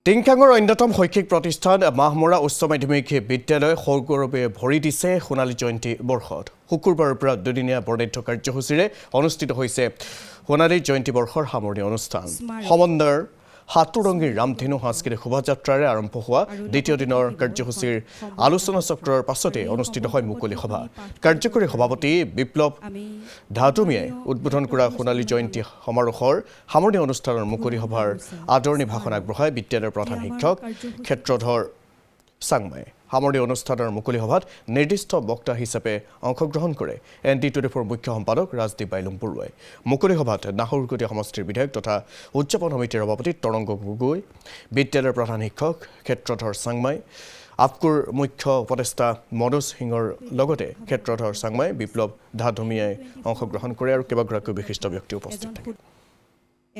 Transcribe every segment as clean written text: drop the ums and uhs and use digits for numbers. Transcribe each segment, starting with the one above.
টিংখাঙৰ অন্যতম শৈক্ষিক প্ৰতিষ্ঠান মাহমৰা উচ্চ মাধ্যমিক বিদ্যালয় সগৌৰৱে ভৰি দিছে সোণালী জয়ন্তী বৰ্ষত। শুকুৰবাৰৰ পৰা দুদিনীয়া বৰ্ণাঢ্য কাৰ্যসূচীৰে অনুষ্ঠিত হৈছে সোণালী জয়ন্তী বৰ্ষৰ সামৰণি অনুষ্ঠান। সমন্বয়ৰ হাতুৰংগী ৰামধেনু সাংস্কৃতিক শোভাযাত্ৰাৰে আৰম্ভ হোৱা দ্বিতীয় দিনৰ কাৰ্যসূচীৰ আলোচনা চক্ৰৰ পাছতে অনুষ্ঠিত হয় মুকলি সভা। কাৰ্যকৰী সভাপতি বিপ্লৱ ধাতুমিয়াই উদ্বোধন কৰা সোণালী জয়ন্তী সমাৰোহৰ সামৰণি অনুষ্ঠানৰ মুকলি সভাৰ আদৰণি ভাষণ আগবঢ়ায় বিদ্যালয়ৰ প্ৰধান শিক্ষক ক্ষেত্ৰধৰ চাংমাই। সামৰণি অনুষ্ঠানৰ মুকলি সভাত নিৰ্দিষ্ট বক্তা হিচাপে অংশগ্ৰহণ কৰে ND24 মুখ্য সম্পাদক ৰাজদীপ বাইলুং বৰুৱাই। মুকলি সভাত নাহৰকটীয়া সমষ্টিৰ বিধায়ক তথা উদযাপন সমিতিৰ সভাপতি তৰংগ গগৈ, বিদ্যালয়ৰ প্ৰধান শিক্ষক ক্ষেত্ৰধৰ চাংমাই, আপকুৰ মুখ্য উপদেষ্টা মনোজ সিঙৰ লগতে ক্ষেত্ৰধৰ চাংমাই, বিপ্লৱ ধাতুমিয়াই অংশগ্ৰহণ কৰে আৰু কেইবাগৰাকীও বিশিষ্ট ব্যক্তি উপস্থিত থাকে।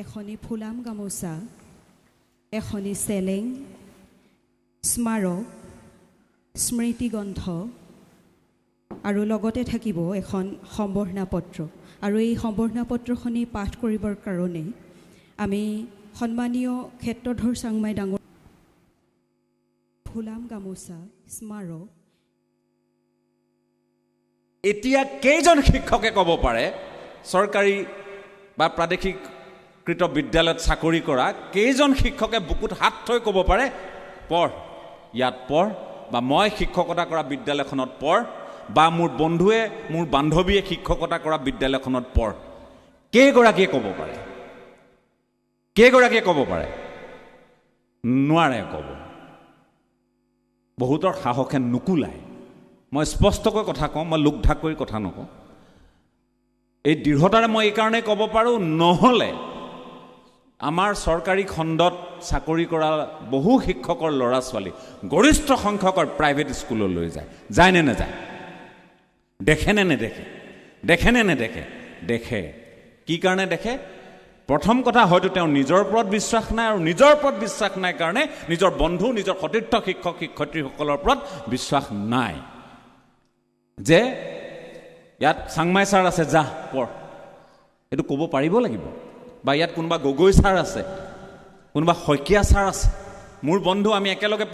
এখনি ফুলাম গামোচা, এখনি চেলেং, স্মাৰক, স্মৃতি গ্ৰন্থ আৰু লগতে থাকিব এখন সম্বৰ্ধনা পত্ৰ। আৰু এই সম্বৰ্ধনা পত্ৰখনি পাঠ কৰিবৰ কাৰণে আমি সন্মানীয় ক্ষেত্ৰধৰ চাংমাই ডাঙৰ ফুলাম গামোচা, স্মাৰক। এতিয়া কেইজন শিক্ষকে ক'ব পাৰে চৰকাৰী বা প্ৰাদেশিকৃত বিদ্যালয়ত চাকৰি কৰা কেইজন শিক্ষকে বুকুত হাত থৈ ক'ব পাৰে পঢ়, ইয়াত পঢ়, বা মই শিক্ষকতা কৰা বিদ্যালয়খনত পঢ়, বা মোৰ বন্ধুৱে মোৰ বান্ধৱীয়ে শিক্ষকতা কৰা বিদ্যালয়খনত পঢ়? কেইগৰাকীয়ে ক'ব পাৰে? কেইগৰাকীয়ে ক'ব পাৰে? নোৱাৰে ক'ব। বহুতৰ সাহসে নুকুলায়। মই স্পষ্টকৈ কথা কওঁ, মই লোক ঢাক কৰি কথা নকওঁ। এই দৃঢ়তাৰে মই এইকাৰণেই ক'ব পাৰোঁ, নহ'লে আমাৰ চৰকাৰী খণ্ডত চাকৰি কৰা বহু শিক্ষকৰ ল'ৰা ছোৱালী গৰিষ্ঠ সংখ্যকৰ প্ৰাইভেট স্কুললৈ যায় নে নাযায়? দেখে নে নেদেখে? দেখে নে নেদেখে? দেখে। কি কাৰণে দেখে? প্ৰথম কথা, হয়তো তেওঁৰ নিজৰ ওপৰত বিশ্বাস নাই, আৰু নিজৰ ওপৰত বিশ্বাস নাই কাৰণে নিজৰ বন্ধু, নিজৰ সতীৰ্থ শিক্ষক শিক্ষয়িত্ৰীসকলৰ ওপৰত বিশ্বাস নাই যে ইয়াত চাংমাই ছাৰ আছে, যা পঢ়, এইটো ক'ব পাৰিব লাগিব। বা ইয়াত কোনোবা গগৈ ছাৰ আছে, কোনোবা শইকীয়া ছাৰ আছে, মোৰ বন্ধু, আমি একেলগে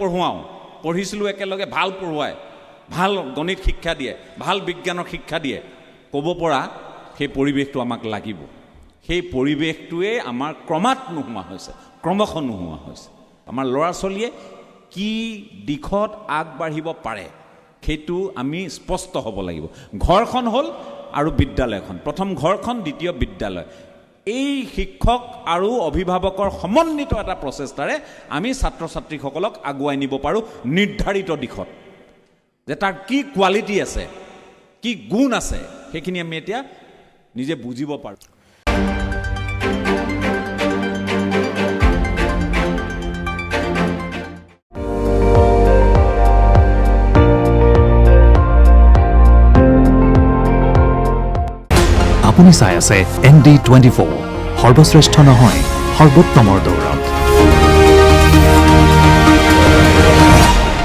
পঢ়িছিলোঁ একেলগে, ভাল পঢ়ুৱাই, ভাল গণিত শিক্ষা দিয়ে, ভাল বিজ্ঞানৰ শিক্ষা দিয়ে, ক'ব পৰা সেই পৰিৱেশটো আমাক লাগিব। সেই পৰিৱেশটোৱে আমাৰ ক্ৰমাৎ নোহোৱা হৈছে, ক্ৰমশ নোহোৱা হৈছে। আমাৰ ল'ৰা ছোৱালীয়ে কি দিশত আগবাঢ়িব পাৰে সেইটো আমি স্পষ্ট হ'ব লাগিব। ঘৰখন হ'ল আৰু বিদ্যালয়খন, প্ৰথম ঘৰখন, দ্বিতীয় বিদ্যালয়। এই শিক্ষক আৰু অভিভাৱকৰ সমন্বিত এটা প্ৰচেষ্টাৰে আমি ছাত্ৰ ছাত্ৰীসকলক আগুৱাই নিব পাৰোঁ নিৰ্ধাৰিত দিশত। যে তাৰ কি কোৱালিটি আছে, কি গুণ আছে, সেইখিনি আমি এতিয়া নিজে বুজিব পাৰোঁ। আপুনি চাই আছে ND24, সৰ্বশ্ৰেষ্ঠ নহয়, সৰ্বোত্তমৰ দৌৰ।